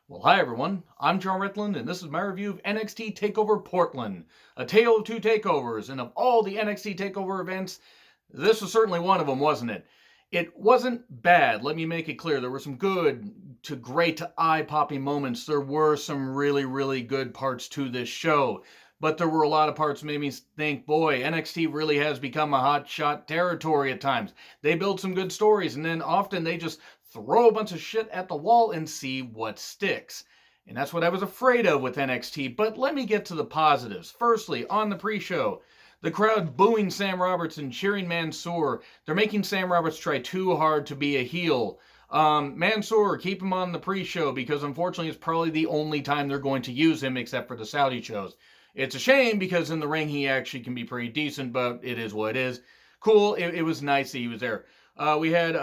Well, hi everyone. I'm John Ritland, and this is my review of NXT Takeover Portland, a tale of two takeovers. And of all the NXT Takeover events, this was certainly one of them, wasn't it? It wasn't bad. Let me make it clear. There were some good to great to eye-popping moments. There were some really, really good parts to this show. But there were a lot of parts that made me think, boy, NXT really has become a hot shot territory at times. They build some good stories, and then often they just throw a bunch of shit at the wall and see what sticks. And that's what I was afraid of with NXT. But let me get to the positives. Firstly, on the pre-show, the crowd booing Sam Roberts and cheering Mansoor. They're making Sam Roberts try too hard to be a heel. Mansoor, keep him on the pre-show because unfortunately it's probably the only time they're going to use him except for the Saudi shows. It's a shame because in the ring he actually can be pretty decent, but it is what it is. Cool, it was nice that he was there. We had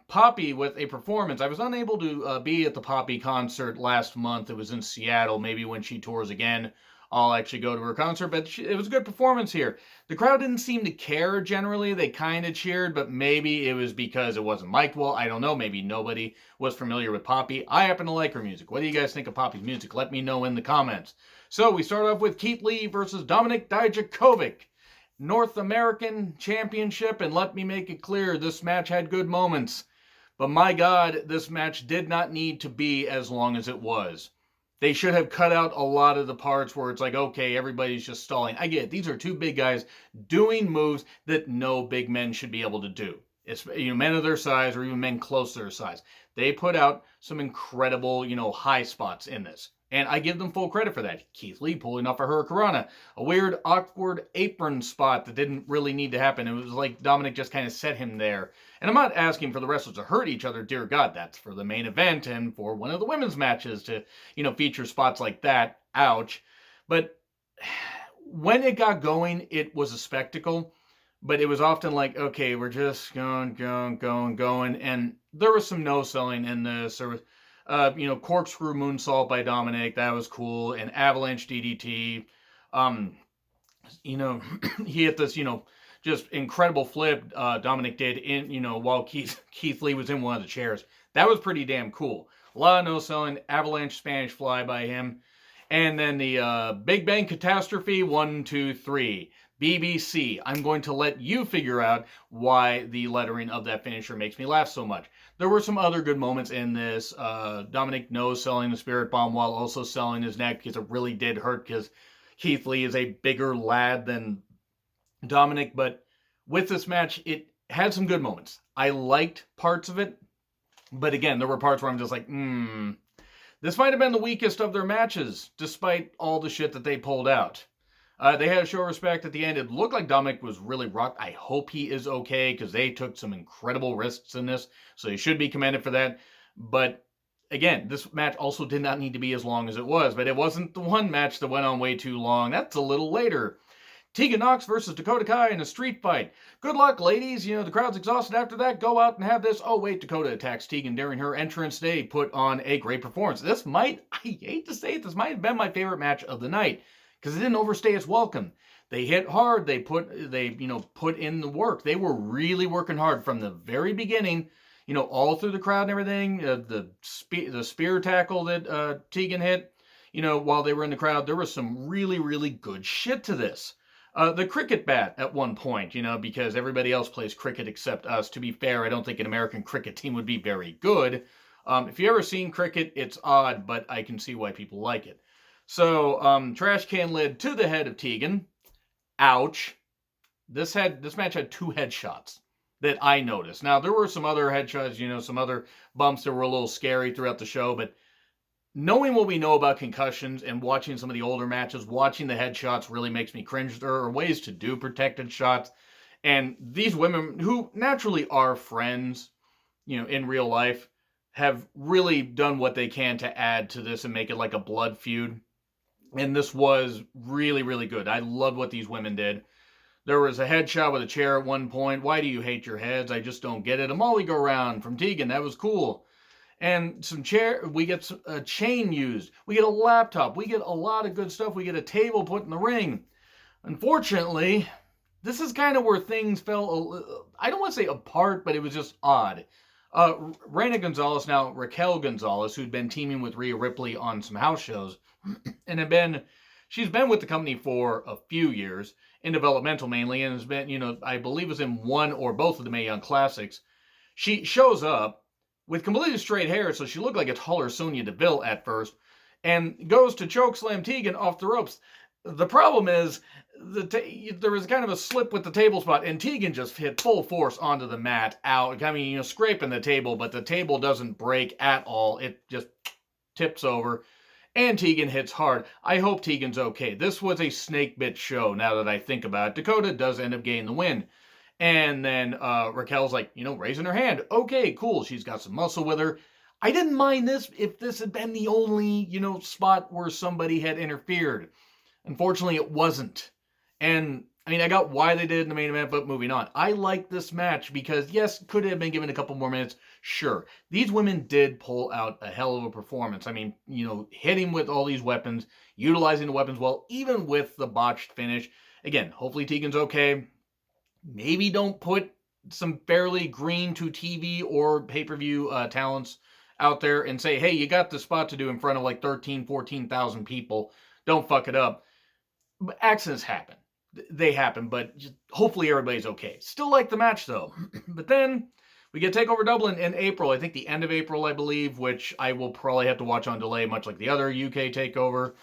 Poppy with a performance. I was unable to be at the Poppy concert last month. It was in Seattle. Maybe when she tours again, I'll actually go to her concert. But it was a good performance here. The crowd didn't seem to care generally. They kind of cheered, but maybe it was because it wasn't mic'd well. I don't know. Maybe nobody was familiar with Poppy. I happen to like her music. What do you guys think of Poppy's music? Let me know in the comments. So we start off with Keith Lee versus Dominic Dijakovic. North American Championship, and let me make it clear, this match had good moments. But my God, this match did not need to be as long as it was. They should have cut out a lot of the parts where it's like, okay, everybody's just stalling. I get it. These are two big guys doing moves that no big men should be able to do. It's, men of their size or even men close to their size. They put out some incredible, high spots in this. And I give them full credit for that. Keith Lee pulling off a Hurricanrana. A weird, awkward apron spot that didn't really need to happen. It was like Dominic just kind of set him there. And I'm not asking for the wrestlers to hurt each other. Dear God, that's for the main event and for one of the women's matches to, feature spots like that. Ouch. But when it got going, it was a spectacle. But it was often like, okay, we're just going. And there was some no-selling in this. There was... corkscrew moonsault by Dominic, that was cool, and avalanche DDT. He hit this, just incredible flip Dominic did in, while Keith Lee was in one of the chairs. That was pretty damn cool. A lot of no-selling, avalanche Spanish fly by him. And then the Big Bang Catastrophe, 1, 2, 3. BBC. I'm going to let you figure out why the lettering of that finisher makes me laugh so much. There were some other good moments in this. Dominic selling the Spirit Bomb while also selling his neck because it really did hurt because Keith Lee is a bigger lad than Dominic. But with this match, it had some good moments. I liked parts of it. But again, there were parts where I'm just like, this might have been the weakest of their matches, despite all the shit that they pulled out. They had to show respect at the end. It looked like Dominic was really rocked. I hope he is okay because they took some incredible risks in this. So he should be commended for that. But again, this match also did not need to be as long as it was. But it wasn't the one match that went on way too long. That's a little later. Tegan Nox versus Dakota Kai in a street fight. Good luck, ladies. The crowd's exhausted after that. Go out and have this. Oh, wait, Dakota attacks Tegan during her entrance. They put on a great performance. I hate to say it, this might have been my favorite match of the night. Because it didn't overstay its welcome. They hit hard. They put in the work. They were really working hard from the very beginning. All through the crowd and everything. The spear tackle that Tegan hit. While they were in the crowd, there was some really, really good shit to this. The cricket bat at one point. Because everybody else plays cricket except us. To be fair, I don't think an American cricket team would be very good. If you ever seen cricket, it's odd, but I can see why people like it. So, trash can lid to the head of Tegan. Ouch. This match had 2 headshots that I noticed. Now, there were some other headshots, some other bumps that were a little scary throughout the show, but knowing what we know about concussions and watching some of the older matches, watching the headshots really makes me cringe. There are ways to do protected shots, and these women, who naturally are friends, in real life, have really done what they can to add to this and make it like a blood feud. And this was really, really good. I loved what these women did. There was a headshot with a chair at one point. Why do you hate your heads? I just don't get it. A Molly go round from Tegan. That was cool. And we get a chain used. We get a laptop. We get a lot of good stuff. We get a table put in the ring. Unfortunately, this is kind of where things fell, I don't want to say apart, but it was just odd. Reina Gonzalez, now Raquel Gonzalez, who'd been teaming with Rhea Ripley on some house shows, and she's been with the company for a few years, in developmental mainly, and has been, I believe was in one or both of the Mae Young Classics. She shows up with completely straight hair, so she looked like a taller Sonya Deville at first, and goes to chokeslam Tegan off the ropes. The problem is, there was kind of a slip with the table spot, and Tegan just hit full force onto the mat, out. I mean, scraping the table, but the table doesn't break at all. It just tips over, and Tegan hits hard. I hope Tegan's okay. This was a snake bit show, now that I think about it. Dakota does end up getting the win. And then Raquel's like, raising her hand. Okay, cool. She's got some muscle with her. I didn't mind this if this had been the only, spot where somebody had interfered. Unfortunately, it wasn't. And, I got why they did it in the main event, but moving on. I like this match because, yes, could it have been given a couple more minutes? Sure. These women did pull out a hell of a performance. Hitting with all these weapons, utilizing the weapons well, even with the botched finish. Again, hopefully Tegan's okay. Maybe don't put some fairly green to TV or pay-per-view talents out there and say, hey, you got the spot to do in front of like 13, 14,000 people. Don't fuck it up. But accidents happen. They happen, but hopefully everybody's okay. Still like the match, though. But then we get Takeover Dublin in April. I think the end of April, I believe, which I will probably have to watch on delay, much like the other UK Takeover.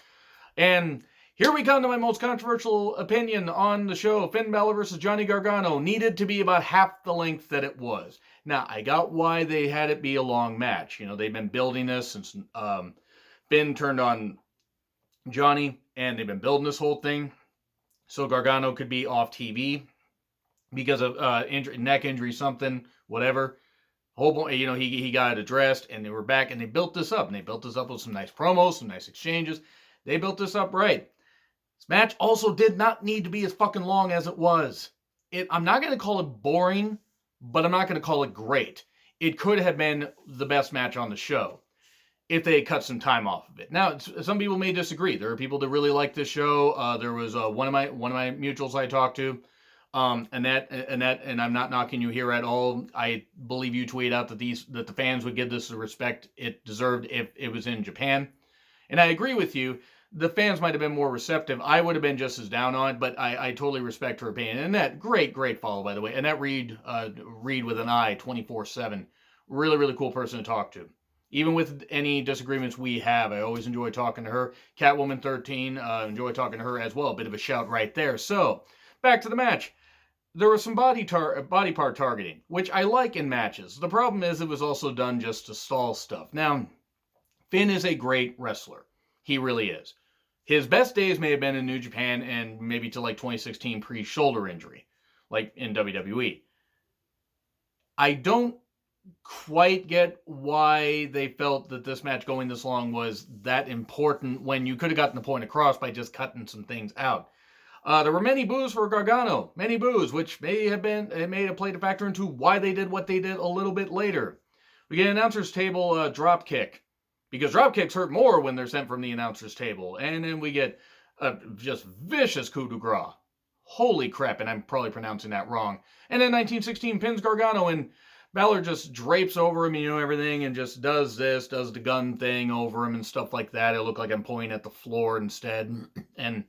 And here we come to my most controversial opinion on the show. Finn Balor versus Johnny Gargano needed to be about half the length that it was. Now, I got why they had it be a long match. They've been building this since Finn turned on Johnny, and they've been building this whole thing so Gargano could be off TV because of neck injury, something, whatever. He got it addressed, and they were back, and they built this up, and they built this up with some nice promos, some nice exchanges. They built this up right. This match also did not need to be as fucking long as it was. I'm not going to call it boring, but I'm not going to call it great. It could have been the best match on the show if they cut some time off of it. Now, some people may disagree. There are people that really like this show. There was one of my mutuals I talked to, Annette, and I'm not knocking you here at all. I believe you tweeted out that the fans would give this the respect it deserved if it was in Japan, and I agree with you. The fans might have been more receptive. I would have been just as down on it, but I totally respect her opinion. And that great follow, by the way. And that Reed with an I, 24/7, really, really cool person to talk to. Even with any disagreements we have, I always enjoy talking to her. Catwoman 13, enjoy talking to her as well. A bit of a shout right there. So, back to the match. There was some body part targeting, which I like in matches. The problem is it was also done just to stall stuff. Now, Finn is a great wrestler. He really is. His best days may have been in New Japan and maybe to like 2016 pre-shoulder injury, like in WWE. I don't quite get why they felt that this match going this long was that important when you could have gotten the point across by just cutting some things out. There were many boos for Gargano, many boos, which may have played a factor into why they did what they did a little bit later. We get an announcer's table drop kick, because drop kicks hurt more when they're sent from the announcer's table, and then we get a just vicious coup de grace. Holy crap, and I'm probably pronouncing that wrong. And then 1916 pins Gargano, and Balor just drapes over him, everything, and just does the gun thing over him and stuff like that. It looked like I'm pointing at the floor instead, and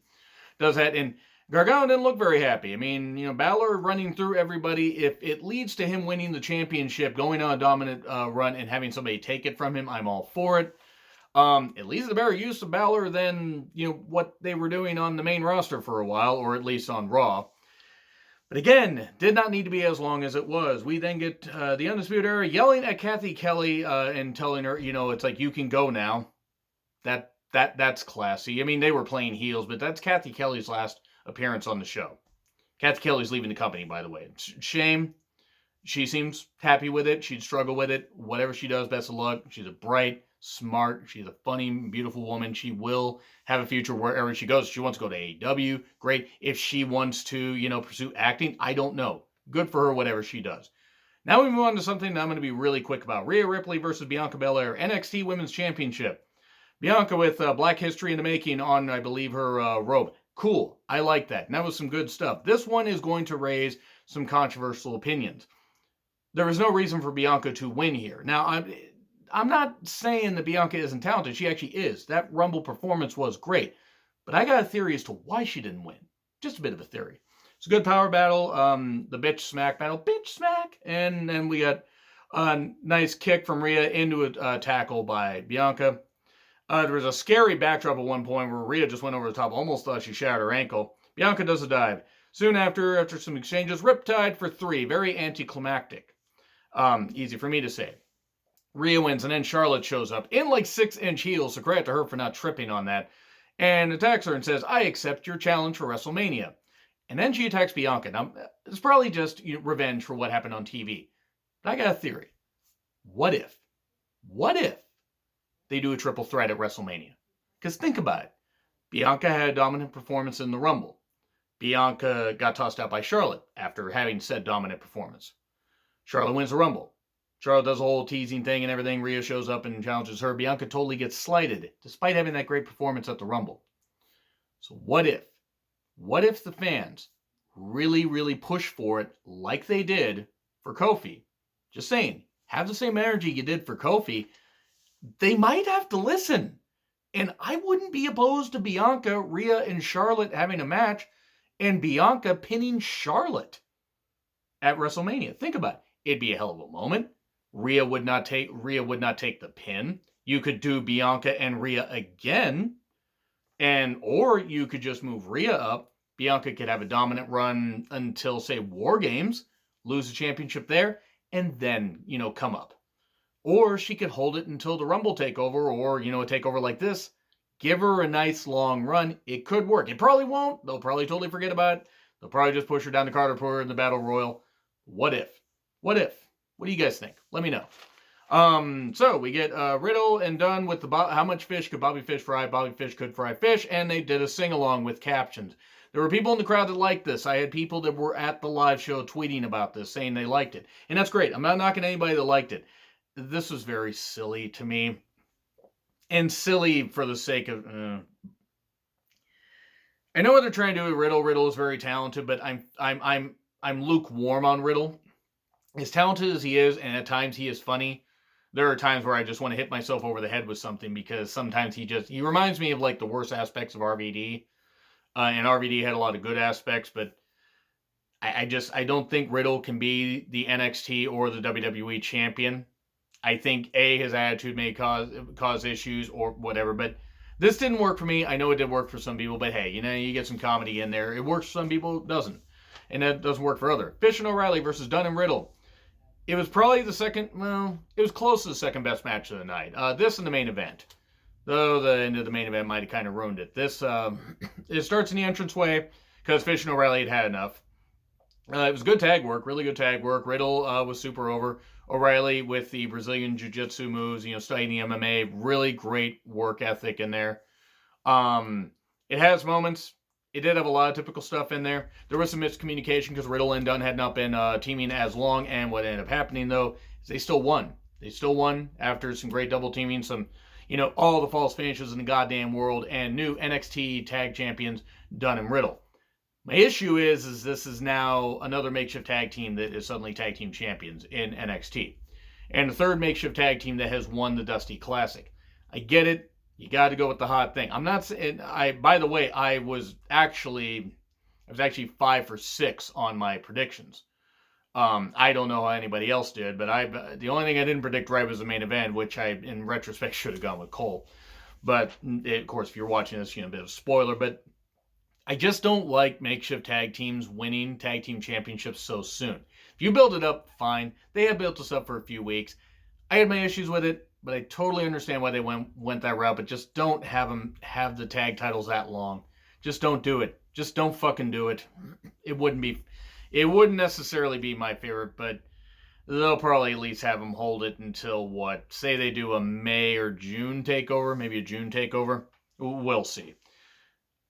does that. And Gargano didn't look very happy. Balor running through everybody, if it leads to him winning the championship, going on a dominant run, and having somebody take it from him, I'm all for it. It leads to better use of Balor than, what they were doing on the main roster for a while, or at least on Raw. But again, did not need to be as long as it was. We then get the Undisputed Era yelling at Cathy Kelly and telling her, it's like, you can go now. That's classy. They were playing heels, but that's Cathy Kelly's last appearance on the show. Cathy Kelly's leaving the company, by the way. Shame. She seems happy with it. She'd struggle with it. Whatever she does, best of luck. She's a bright, smart, she's a funny, beautiful woman. She will have a future wherever she goes. If she wants to go to AEW, great. If she wants to, pursue acting, I don't know. Good for her, whatever she does. Now we move on to something that I'm going to be really quick about. Rhea Ripley versus Bianca Belair, NXT Women's Championship. Bianca with Black History in the Making on, I believe, her robe. Cool. I like that. And that was some good stuff. This one is going to raise some controversial opinions. there was no reason for Bianca to win here. Now, I'm not saying that Bianca isn't talented. She actually is. That Rumble performance was great. But I got a theory as to why she didn't win. Just a bit of a theory. It's a good power battle. The bitch smack battle. Bitch smack. And then we got a nice kick from Rhea into a tackle by Bianca. There was a scary backdrop at one point where Rhea just went over the top. Almost thought she shattered her ankle. Bianca does a dive. Soon after some exchanges, Riptide for 3. Very anticlimactic. Easy for me to say. Rhea wins, and then Charlotte shows up in like 6-inch heels, so credit to her for not tripping on that, and attacks her and says, I accept your challenge for WrestleMania. And then she attacks Bianca. Now, it's probably just revenge for what happened on TV. But I got a theory. What if they do a triple threat at WrestleMania? Because think about it. Bianca had a dominant performance in the Rumble. Bianca got tossed out by Charlotte after having said dominant performance. Charlotte wins the Rumble. Charlotte does a whole teasing thing and everything. Rhea shows up and challenges her. Bianca totally gets slighted, despite having that great performance at the Rumble. So what if the fans really, really push for it like they did for Kofi? Just saying, have the same energy you did for Kofi. They might have to listen. And I wouldn't be opposed to Bianca, Rhea, and Charlotte having a match and Bianca pinning Charlotte at WrestleMania. Think about it. It'd be a hell of a moment. Rhea would not take the pin. You could do Bianca and Rhea again, or you could just move Rhea up. Bianca could have a dominant run until, say, War Games, lose the championship there, and then, come up. Or she could hold it until the Rumble takeover, or, a takeover like this. Give her a nice long run. It could work. It probably won't. They'll probably totally forget about it. They'll probably just push her down the card or put her in the Battle Royal. What if? What do you guys think? Let me know. So we get Riddle and Dunn with how much fish could Bobby Fish fry? Bobby Fish could fry fish, and they did a sing-along with captions. There were people in the crowd that liked this. I had people that were at the live show tweeting about this, saying they liked it. And that's great. I'm not knocking anybody that liked it. This was very silly to me. And silly for the sake of... I know what they're trying to do with Riddle. Riddle is very talented, but I'm lukewarm on Riddle. As talented as he is, and at times he is funny, there are times where I just want to hit myself over the head with something, because sometimes he reminds me of like the worst aspects of RVD. And RVD had a lot of good aspects, but I don't think Riddle can be the NXT or the WWE champion. I think his attitude may cause issues or whatever, but this didn't work for me. I know it did work for some people, but hey, you get some comedy in there. It works for some people, it doesn't. And that doesn't work for others. Fish and O'Reilly versus Dunn and Riddle. It was probably it was close to the second best match of the night. This and the main event. Though the end of the main event might have kind of ruined it. This, it starts in the entranceway because Fish and O'Reilly had enough. It was good tag work, really good tag work. Riddle was super over. O'Reilly with the Brazilian Jiu-Jitsu moves, studying the MMA. Really great work ethic in there. It has moments. It did have a lot of typical stuff in there. There was some miscommunication because Riddle and Dunn had not been teaming as long, and what ended up happening, though, is they still won. They still won after some great double teaming, some, all the false finishes in the goddamn world, and new NXT tag champions, Dunn and Riddle. My issue is this is now another makeshift tag team that is suddenly tag team champions in NXT. And the third makeshift tag team that has won the Dusty Classic. I get it. You got to go with the hot thing. I'm not saying, by the way, I was actually 5 for 6 on my predictions. I don't know how anybody else did, but the only thing I didn't predict right was the main event, which I, in retrospect, should have gone with Cole. But, of course, if you're watching this, a bit of a spoiler, but I just don't like makeshift tag teams winning tag team championships so soon. If you build it up, fine. They have built this up for a few weeks. I had my issues with it, but I totally understand why they went that route, but just don't have them have the tag titles that long. Just don't do it. Just don't fucking do it. It wouldn't necessarily be my favorite, but they'll probably at least have them hold it until say they do a May or June takeover, maybe a June takeover. We'll see.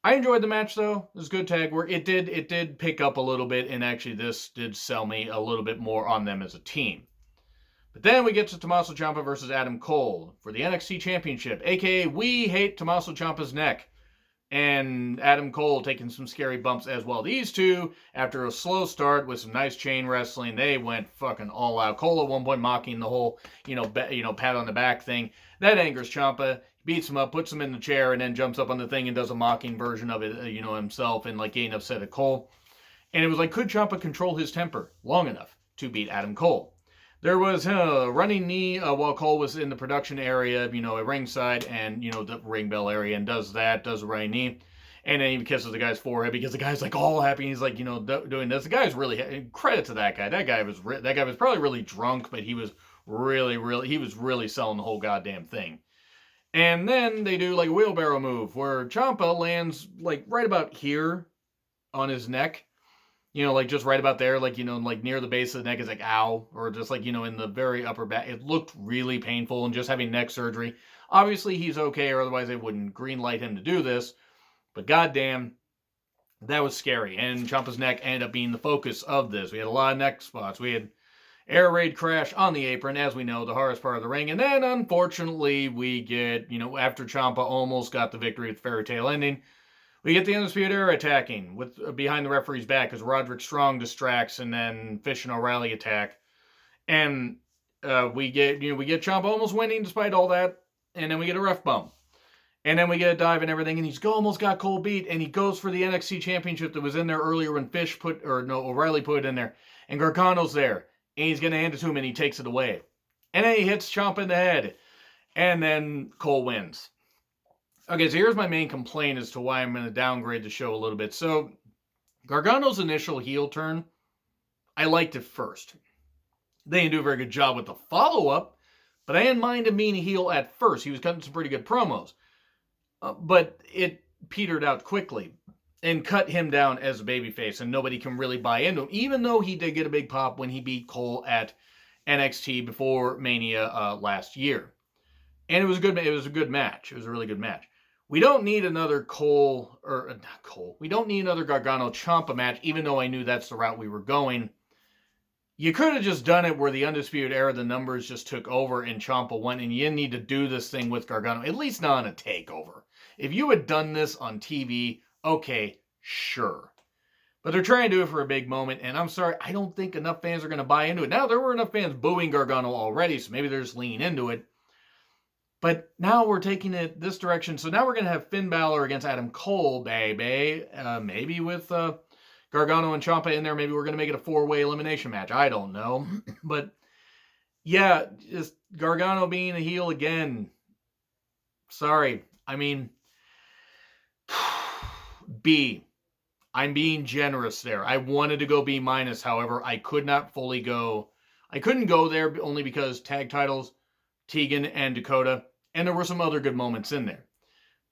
I enjoyed the match, though. It was good tag work. It did pick up a little bit, and actually this did sell me a little bit more on them as a team. But then we get to Tommaso Ciampa versus Adam Cole for the NXT Championship, a.k.a. We Hate Tommaso Ciampa's Neck. and Adam Cole taking some scary bumps as well. These two, after a slow start with some nice chain wrestling, they went fucking all out. Cole at one point mocking the whole, pat on the back thing. That angers Ciampa. Beats him up, puts him in the chair, and then jumps up on the thing and does a mocking version of it, himself, and like getting upset at Cole. And it was like, could Ciampa control his temper long enough to beat Adam Cole? There was a running knee while Cole was in the production area, at ringside and, the ring bell area, and does a running knee. And then he kisses the guy's forehead because the guy's like all happy. And he's like, doing this. The guy's really, credit to that guy. That guy was probably really drunk, but he was really selling the whole goddamn thing. And then they do like a wheelbarrow move where Ciampa lands like right about here on his neck. Like just right about there, like near the base of the neck is like, ow, or just like, in the very upper back. It looked really painful, and just having neck surgery. Obviously, he's okay, or otherwise they wouldn't green light him to do this. But goddamn, that was scary. And Ciampa's neck ended up being the focus of this. We had a lot of neck spots. We had air raid crash on the apron, as we know, the hardest part of the ring. And then, unfortunately, we get, after Ciampa almost got the victory with fairy tale ending, we get the Undisputed Era attacking with behind the referee's back as Roderick Strong distracts, and then Fish and O'Reilly attack. And we get Ciampa almost winning despite all that, and then we get a ref bump. And then we get a dive and everything, and he's almost got Cole beat, and he goes for the NXT Championship that was in there earlier when O'Reilly put it in there. And Gargano's there, and he's going to hand it to him, and he takes it away. And then he hits Ciampa in the head, and then Cole wins. Okay, so here's my main complaint as to why I'm going to downgrade the show a little bit. So, Gargano's initial heel turn, I liked it first. They didn't do a very good job with the follow-up, but I didn't mind him being a heel at first. He was cutting some pretty good promos. But it petered out quickly and cut him down as a babyface, and nobody can really buy into him, even though he did get a big pop when he beat Cole at NXT before Mania last year. And it was a good match. It was a really good match. We don't need another we don't need another Gargano Ciampa match, even though I knew that's the route we were going. You could have just done it where the Undisputed Era, the numbers just took over and Ciampa won, and you didn't need to do this thing with Gargano, at least not on a takeover. If you had done this on TV, okay, sure. But they're trying to do it for a big moment, and I'm sorry, I don't think enough fans are going to buy into it. Now, there were enough fans booing Gargano already, so maybe they're just leaning into it. But now we're taking it this direction. So now we're going to have Finn Balor against Adam Cole, baby. Maybe with Gargano and Ciampa in there. Maybe we're going to make it a 4-way elimination match. I don't know. But yeah, just Gargano being a heel again. Sorry. I mean, B. I'm being generous there. I wanted to go B-. However, I could not fully go. I couldn't go there only because tag titles, Tegan and Dakota, and there were some other good moments in there.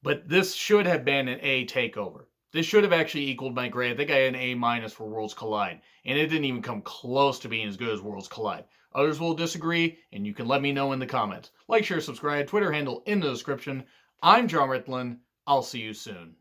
But this should have been an A takeover. This should have actually equaled my grade. I think I had an A- for Worlds Collide. And it didn't even come close to being as good as Worlds Collide. Others will disagree, and you can let me know in the comments. Like, share, subscribe, Twitter handle in the description. I'm John Ritlin. I'll see you soon.